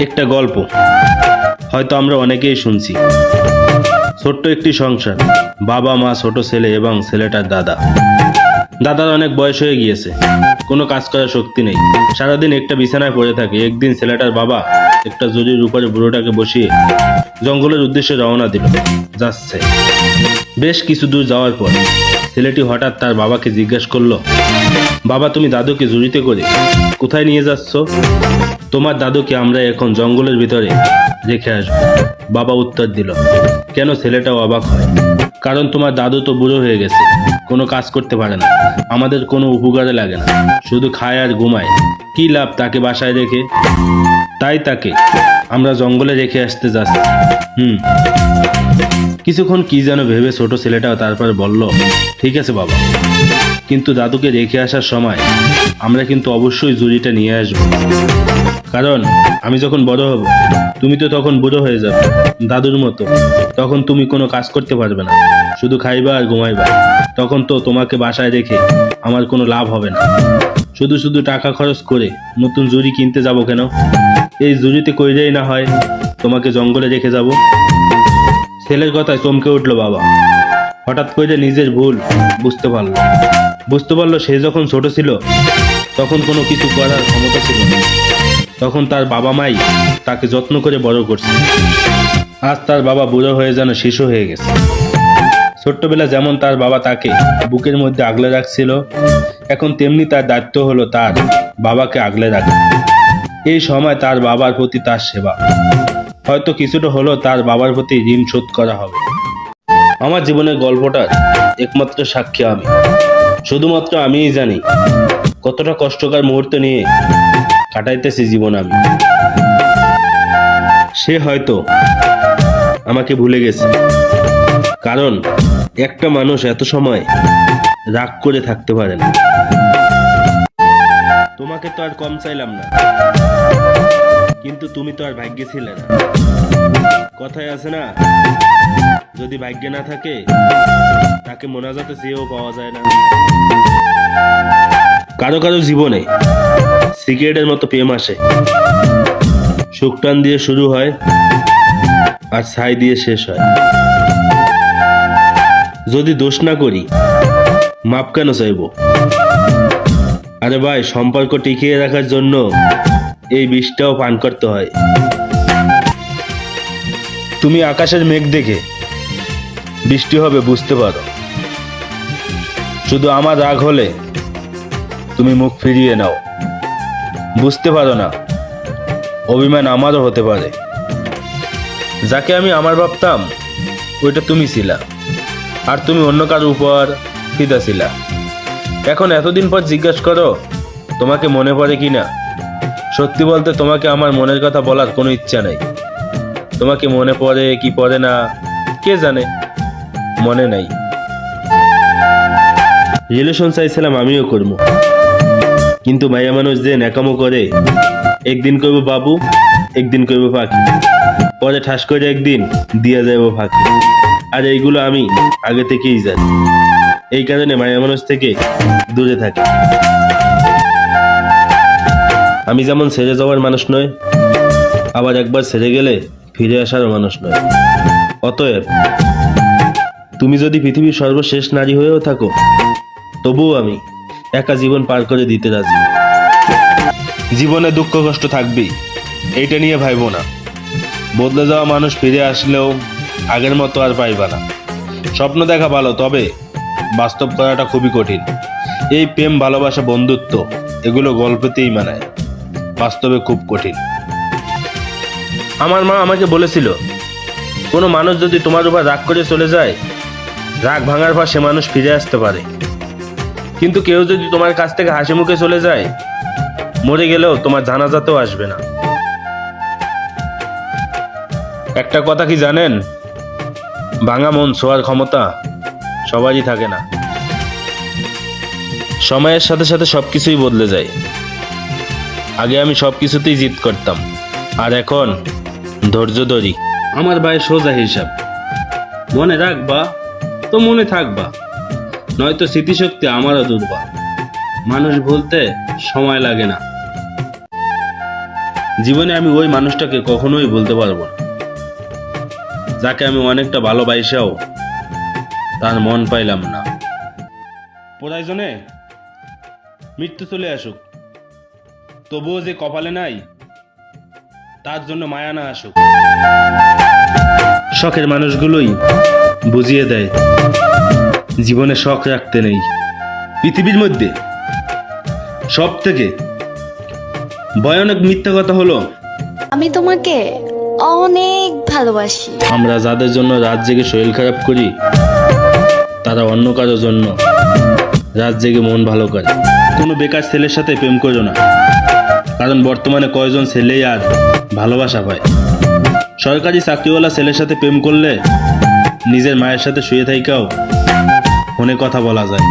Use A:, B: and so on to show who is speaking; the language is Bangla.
A: একটা গল্প হয়তো আমরা অনেকেই শুনছি। ছোট্ট একটি সংসার, বাবা মা, ছোট ছেলে এবং ছেলেটার দাদা। দাদার অনেক বয়স হয়ে গিয়েছে, কোনো কাজ করার শক্তি নেই, সারাদিন একটা বিছানায় পড়ে থাকে। একদিন ছেলেটার বাবা একটা জরির উপরে বুড়োটাকে বসিয়ে জঙ্গলের উদ্দেশ্যে রওনা দিল। যাচ্ছে বেশ কিছু দূর যাওয়ার পর ছেলেটি হঠাৎ তার বাবাকে জিজ্ঞেস করলো, বাবা, তুমি দাদুকে জুড়িতে করে কোথায় নিয়ে যাচ্ছ? তোমার দাদুকে আমরা এখন জঙ্গলের ভিতরে রেখে আসবো। বাবা উত্তর দিল। কেন? ছেলেটাও অবাক হয়। কারণ তোমার দাদু তো বুড়ো হয়ে গেছে, কোনো কাজ করতে পারে না, আমাদের কোনো উপকারে লাগে না, শুধু খায় আর ঘুমায়। কি লাভ তাকে বাসায় রেখে? তাই তাকে আমরা জঙ্গলে রেখে আসতে যাচ্ছি। কিছুক্ষণ কি যেন ভেবে ছোট ছেলেটাও তারপর বলল, ঠিক আছে বাবা, কিন্তু দাদুকে রেখে আসার সময় আমরা কিন্তু অবশ্যই জুড়িটা নিয়ে আসবো। কারণ আমি যখন বড় হব, তুমি তো তখন বুড়ো হয়ে যাবে দাদুর মতো। তখন তুমি কোনো কাজ করতে পারবে না, শুধু খাইবা আর ঘুমাইবা। তখন তো তোমাকে বাসায় রেখে আমার কোনো লাভ হবে না। শুধু শুধু টাকা খরচ করে নতুন জুড়ি কিনতে যাব কেন? এই জুড়িতে কইরেই না হয় তোমাকে জঙ্গলে রেখে যাব। ছেলের কথায় চমকে উঠল বাবা। হঠাৎ করে নিজের ভুল বুঝতে পারলো সে যখন ছোট ছিল তখন কোনো কিছু করার ক্ষমতা ছিল না। তখন তার বাবা মাই তাকে যত্ন করে বড় করছে। আজ তার বাবা বুড়ো হয়ে যেন শিশু হয়ে গেছে। ছোট্টবেলা যেমন তার বাবা তাকে বুকের মধ্যে আগলে রাখছিল, এখন তেমনি তার দায়িত্ব হলো তার বাবাকে আগলে রাখা। এই সময় তার বাবার প্রতি তার সেবা, হয়তো কিছুটা হলেও তার বাবার প্রতি ঋণ শোধ করা হবে। আমার জীবনের গল্পটার একমাত্র সাক্ষী আমি। শুধুমাত্র আমিই জানি কতটা কষ্টকর মুহূর্ত নিয়ে কাটাইতেছি জীবন আমি। সে হয়তো আমাকে ভুলে গেছে, কারণ একটা মানুষ এত সময় রাগ করে থাকতে পারে না। তোমাকে তো আর কম চাইলাম না, কিন্তু তুমি তো আর ভাগ্যে ছিলে না। কথায় আছে না, যদি ভাগ্যে না থাকে তাকে মোনাজাতে চেয়েও পাওয়া যায় না। কারো কারো জীবনে সিগারেটের মতো প্রেম আসে, শুকটান দিয়ে শুরু হয় আর ছাই দিয়ে শেষ হয়। যদি দোষ না করি মাপ কেন চাইবো? আরে ভাই, সম্পর্ক টিকিয়ে রাখার জন্য এই বিষটাও পান করতে হয়। তুমি আকাশের মেঘ দেখে বৃষ্টি হবে বুঝতে পারো, শুধু আমার রাগ হলে তুমি মুখ ফিরিয়ে নাও। বুঝতে পারো না অভিমান আমারও হতে পারে। যাকে আমি আমার ভাবতাম ওইটা তুমি ছিলা, আর তুমি অন্য কারো উপর ফিদা ছিলা। এখন এতদিন পর জিজ্ঞাসা করো তোমাকে মনে পড়ে কিনা? সত্যি বলতে তোমাকে আমার মনের কথা বলার কোনো ইচ্ছা নেই। তোমাকে মনে পড়ে কি পড়ে না কে জানে, মনে নাই। রিলেশন চাইছিলাম আমিও করবো, কিন্তু মাইয়া মানুষ যে ন্যাকামো করে, একদিন কইব বাবু, একদিন কইব পাখি, পরে ঠাস করে একদিন দিয়ে যাইব ফাঁকি। আর এইগুলো আমি আগে থেকেই জানি, এই কারণে মায়া মানুষ থেকে দূরে থাকি। আমি যেমন ছেড়ে যাওয়ার মানুষ নয়, আবার একবার ছেড়ে গেলে ফিরে আসারও মানুষ নয়। অতএব তুমি যদি পৃথিবীর সর্বশেষ নারী হয়েও থাকো, তবুও আমি একা জীবন পার করে দিতে রাজি। জীবনে দুঃখ কষ্ট থাকবেই, এইটা নিয়ে ভাইবো না। বদলে যাওয়া মানুষ ফিরে আসলেও আগের মতো আর পাইবা না। স্বপ্ন দেখা ভালো, তবে বাস্তব করাটা খুবই কঠিন। এই প্রেম, ভালোবাসা, বন্ধুত্ব এগুলো গল্পতেই মানায়, বাস্তবে খুব কঠিন। আমার মা আমাকে বলেছিল, কোনো মানুষ যদি তোমার উপর রাগ করে চলে যায়, রাগ ভাঙার পর সে মানুষ ফিরে আসতে পারে। কিন্তু কেউ যদি তোমার কাছ থেকে হাসি মুখে চলে যায়, মরে গেলেও তোমার জানাজাতেও আসবে না। একটা কথা কি জানেন? ভাঙা মন ছোঁয়ার ক্ষমতা সবারই থাকে না। সময়ের সাথে সাথে সবকিছুই বদলে যায়। আগে আমি সবকিছুতেই জিদ করতাম, আর এখন ধৈর্য ধরি। আমার ভাই সোজা হিসাব, মনে রাখবা তো মনে থাকবা, নয়তো স্মৃতিশক্তি আমারও দুর্বল। মানুষ ভুলতে সময় লাগে না। জীবনে আমি ওই মানুষটাকে কখনোই ভুলতে পারবো না, যাকে আমি অনেকটা ভালোবাসাও তার মন পাইলাম না। প্রয়োজনে মৃত্যু চলে আসুক, তবুও যে কপালে নাই তার জন্য মায়া না আসুক। শখের মানুষগুলোই বুঝিয়ে দেয় জীবনে শখ রাখতে নেই। পৃথিবীর মধ্যে সব থেকে ভয়ানক মিথ্যা কথা হলো,
B: আমি তোমাকে অনেক ভালোবাসি।
A: আমরা যাদের জন্য রাত জেগে শরীর খারাপ করি, তারা অন্য কারোর জন্য রাত জেগে মন ভালো করে। কোনো বেকার ছেলের সাথে প্রেম করো না, কারণ বর্তমানে কয়জন ছেলেই আর ভালোবাসা পায়। সরকারি চাকরিওয়ালা ছেলের সাথে প্রেম করলে নিজের মায়ের সাথে শুয়ে থাইকাও ফোনে কথা বলা যায়।